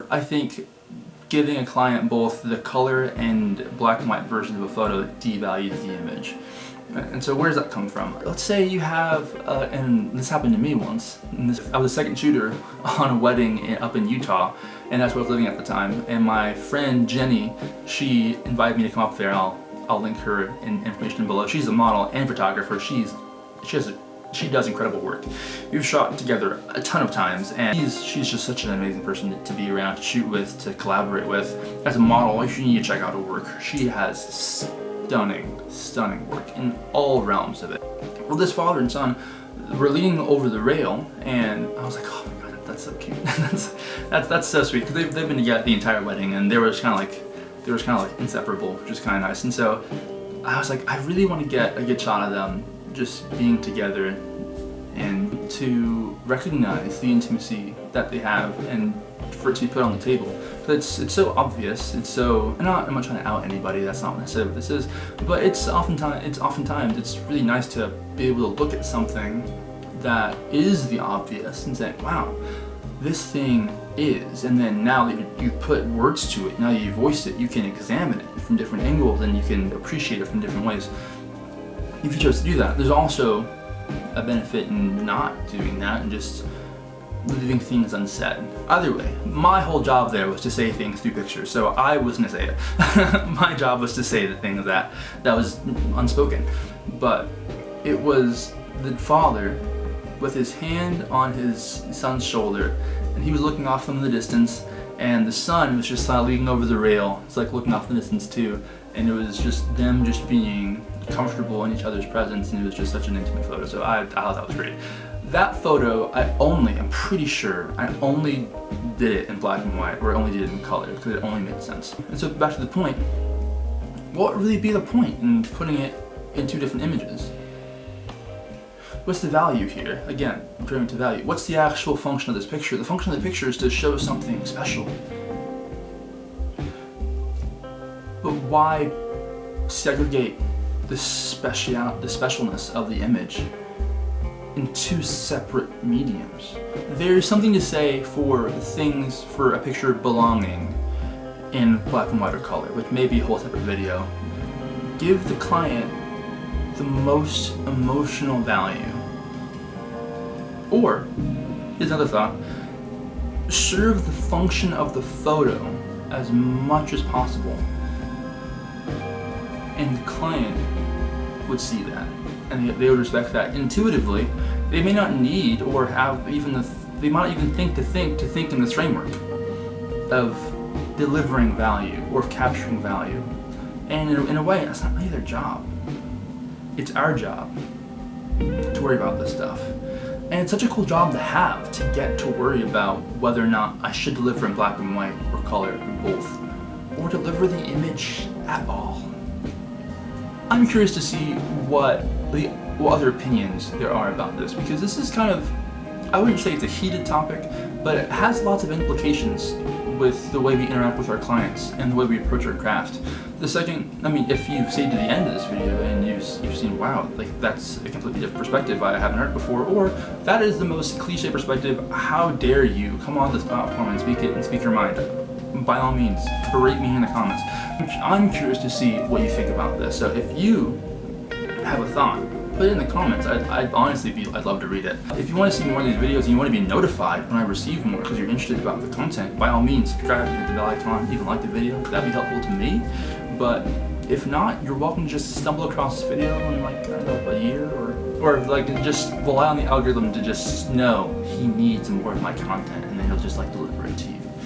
I think giving a client both the color and black and white version of a photo devalues the image. And so where does that come from? Let's say you have, and this happened to me once, I was a second shooter on a wedding up in Utah, and that's where I was living at the time, and my friend Jenny, she invited me to come up there. I'll link her in information below. She's a model and photographer. She does incredible work. We've shot together a ton of times, and she's just such an amazing person to be around, to shoot with, to collaborate with. As a model, you need to check out her work. She has stunning work in all realms of it. Well, this father and son were leaning over the rail, and I was like, oh my god, that's so cute. that's so sweet, because they've been together the entire wedding, and they were just kind of like inseparable, which is kind of nice. And so I was like, I really want to get a good shot of them just being together and to recognize the intimacy that they have, and for it to be put on the table. It's so obvious. It's so, I'm not trying to out anybody. That's not necessarily what this is. But it's oftentimes it's really nice to be able to look at something that is the obvious and say, wow, this thing is. And then now that you put words to it, now that you voiced it, you can examine it from different angles and you can appreciate it from different ways. If you chose to do that, there's also a benefit in not doing that and just leaving things unsaid. Either way, my whole job there was to say things through pictures, so I was gonna say it. My job was to say the things that was unspoken. But it was the father with his hand on his son's shoulder, and he was looking off from the distance, and the son was just leaning over the rail. It's like looking off in the distance too, and it was just them just being comfortable in each other's presence, and it was just such an intimate photo. So I thought that was great. That photo, I'm pretty sure I only did it in black and white, or I only did it in color, because it only made sense. And so back to the point, what would really be the point in putting it in two different images? What's the value here? Again, referring to value. What's the actual function of this picture? The function of the picture is to show something special. But why segregate the specialness of the image in two separate mediums? There's something to say for a picture belonging in black and white or color, which may be a whole separate video. Give the client the most emotional value. Or, here's another thought, serve the function of the photo as much as possible. And the client would see that, and they would respect that intuitively. They may not need or have they might even think in this framework of delivering value or capturing value. And in a way, that's not really their job. It's our job to worry about this stuff. And it's such a cool job to have, to get to worry about whether or not I should deliver in black and white or color, or both, or deliver the image at all. I'm curious to see what other opinions there are about this, because this is kind of, I wouldn't say it's a heated topic, but it has lots of implications with the way we interact with our clients and the way we approach our craft. If you've stayed to the end of this video and you've seen, wow, like that's a completely different perspective I haven't heard before, or that is the most cliche perspective, how dare you come on this platform and speak your mind. By all means, berate me in the comments. I'm curious to see what you think about this. So if you have a thought, put it in the comments. I'd love to read it. If you want to see more of these videos and you want to be notified when I receive more because you're interested about the content, by all means, subscribe, hit the bell icon, even like the video. That'd be helpful to me. But if not, you're welcome to just stumble across this video in like, I don't know, a year, or like just rely on the algorithm to just know he needs more of my content, and then he'll just like deliver it to you.